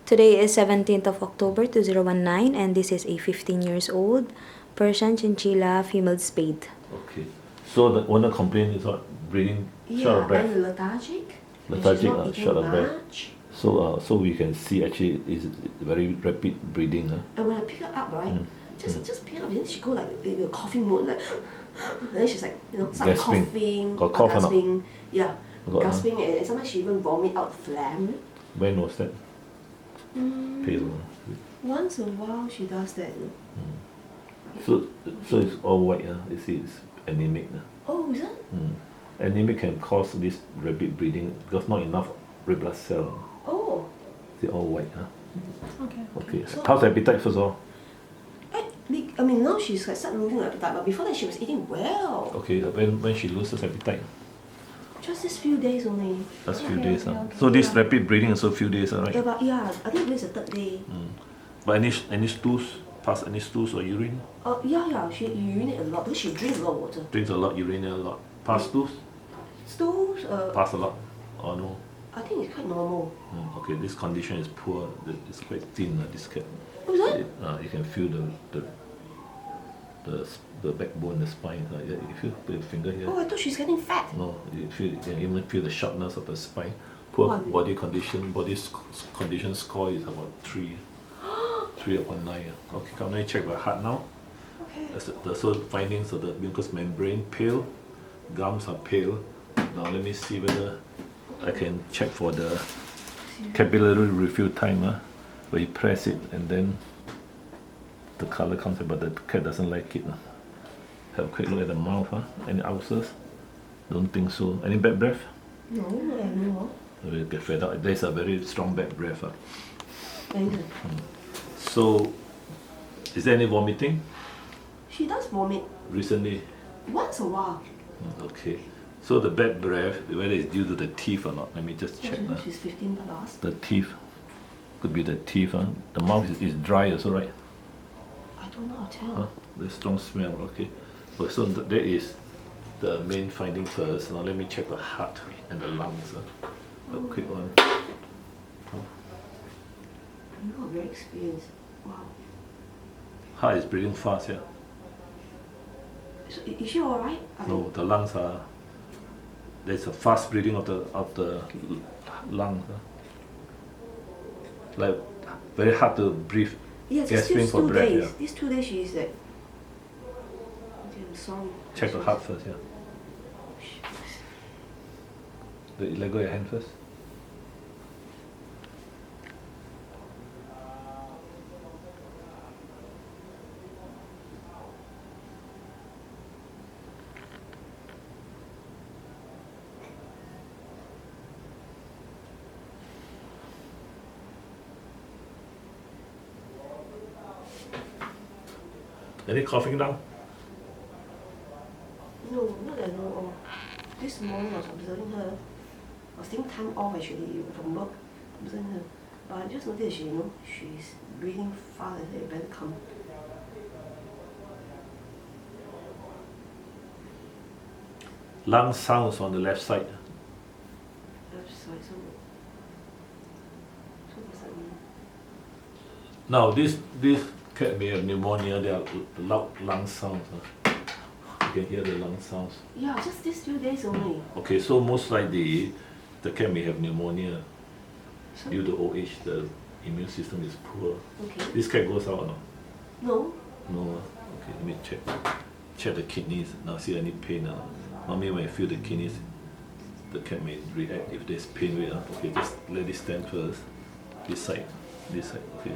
Today is 17th of October 2019 and this is a 15 years old Persian chinchilla female spayed. Okay. So the owner complaint is what? Breathing short of breath. And lethargic. Lethargic, and she's short not of breath. eating much. So we can see actually is very rapid breathing. And when I pick her up, right, just pick her up, then she go like in a coughing mode, like, and then she's like, start Gasping. coughing, Got cough or not? gasping, yeah, Got, gasping, and sometimes she even vomit out phlegm. When was that? Pale. Once in a while she does that. So it's all white. You see, it's anaemic. Oh, is it? Anaemic can cause this rapid breathing because not enough red blood cell. Oh. It's all white. Okay. Okay. So- How's appetite first of all? I mean, now she's like start losing appetite, but before that she was eating well. Okay. When she loses appetite? Just this few days only. Just few Okay, days. okay, okay. So this rapid breathing is also few days, right? Yeah, but yeah, I think today's the third day. But any stools? Pass any stools or urine? Yeah, she urinate a lot because she drinks a lot of water. Drinks a lot, urinate a lot. Pass stools? Stools, Pass a lot? Or no? I think it's quite normal. Okay, this condition is poor. It's quite thin. This cat. Oh, is it? You can feel the backbone, the spine. Yeah, you feel put your finger here. Oh, I thought she's getting fat. No, you can even feel the sharpness of the spine. Poor Oh, body condition. Condition score is about 3. 3 upon 9. Okay, come let me check the heart now. Okay. So findings of the mucous membrane pale, gums are pale. Now let me see whether I can check for the capillary refill time. Where you press it and then the color comes out, but the cat doesn't like it. Have a quick look at the mouth. Any ulcers? Don't think so. Any bad breath? No, not anymore. We'll get fed up. There's a very strong bad breath. Thank you. So, is there any vomiting She does vomit recently? once a while. Okay. So the bad breath, whether it's due to the teeth or not, let me just check. You know she's 15 plus. The teeth, could be the teeth. The mouth is dry also, right? I don't know how to tell. The strong smell, okay. So that is the main finding first. Now let me check the heart and the lungs. A quick one. You are very experienced. Wow. Heart is breathing fast, yeah. So, is she alright? No, the lungs are. There's a fast breathing of the lungs. Like very hard to breathe. Yeah, just gasping these for 2 breath, days. yeah. These 2 days she's like. Okay, I'm sorry. Check the heart first, yeah. Let go of your hand first. Any coughing now? No, not that I know of. This morning I was observing her. I was taking time off actually from work, observing her. But I just noticed she's breathing fast. I said, you better come. Lung sounds on the left side. Left side, so what's that mean? Now this cat may have pneumonia. There are loud lung sounds. You can hear the lung sounds. Yeah, just these few days only. Okay, so most likely the cat may have pneumonia So, due to old age. The immune system is poor. okay. This cat goes out or not? No. No. Okay, let me check. Check the kidneys. Now see any pain now. Normally when I feel the kidneys, the cat may react if there's pain with. Okay, just let it stand first. This side. Okay.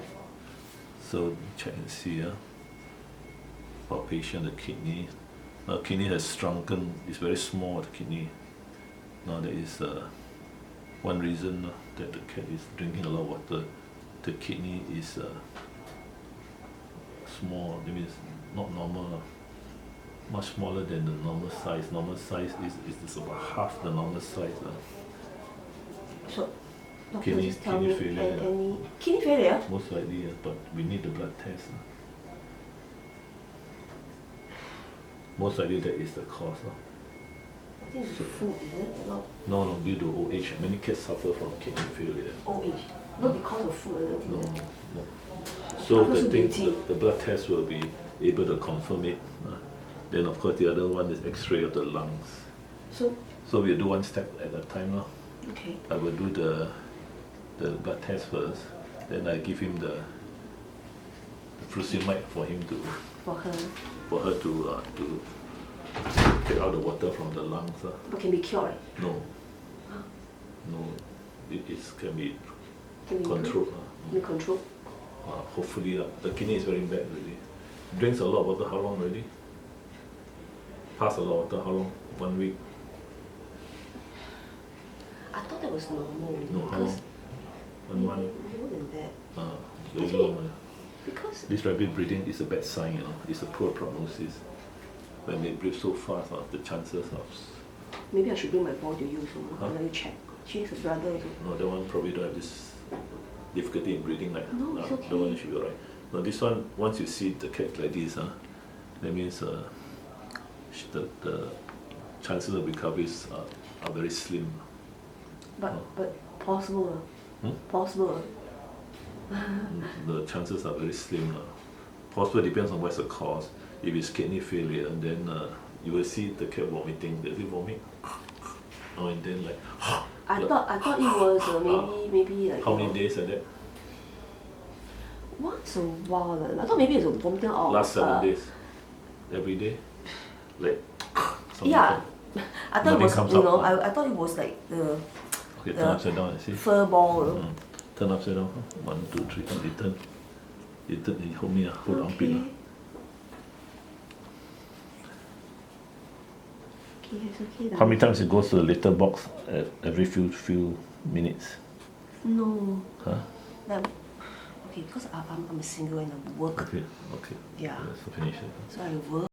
So check and see. Palpation, the kidney. Now kidney has shrunken. It's very small, the kidney. Now there is one reason that the cat is drinking a lot of water. The kidney is small. That means not normal. Much smaller than the normal size. Normal size is about half the normal size. So, doctor Kidney- just tell kidney me failure, yeah. any kidney failure? Most likely, but we need the blood test. Most likely that is the cause. I think it's food, is it? Not No, due to old age. Many cats suffer from kidney failure. old age. Not because of food, I don't think No, that. no. So Because the of thing, beauty. the blood test will be able to confirm it. Then of course the other one is X-ray of the lungs. So, So we'll do one step at a time now. okay. I will do the blood test first. Then I give him the furosemide for him to For her. to take out the water from the lungs. But can be cured, right? No, no, it can be Can be controlled. Can be controlled. Hopefully, the kidney is very bad already. Drinks a lot of water. How long already? Pass a lot of water. How long? 1 week. I thought that was normal. No, how because long? 1 month. more than that. Very Actually, long. Because This rapid breathing is a bad sign. It's a poor prognosis. When they breathe so fast, the chances of maybe I should bring my boy to you so Huh? I'll let you check. She's a brother also. no, that one probably don't have this difficulty in breathing like No, it's okay. that one should be alright. No, this one, once you see the cat like this, that means the chances of recovery are very slim. But possible. Hmm? Possible. The chances are very slim. Possible depends on what's the cause. If it's kidney failure, then you will see the cat vomiting. Does it vomit? Oh, and then like. I thought it was maybe like. How many days like that? Once a while. I thought maybe it's a vomiting or. Last 7 days. Every day. Like. something Yeah. I thought it Nothing was, comes you up. know, I thought it was like the Okay, turn upside down and see. fur ball. You know. Turn upside down. 1, 2, 3. You turn. You hold me. Hold armpit. Okay, it's okay. How many times it goes to the litter box every few minutes? No. Huh? That, okay, because I'm a single and I work. Okay. Yeah. So finish it. So I work.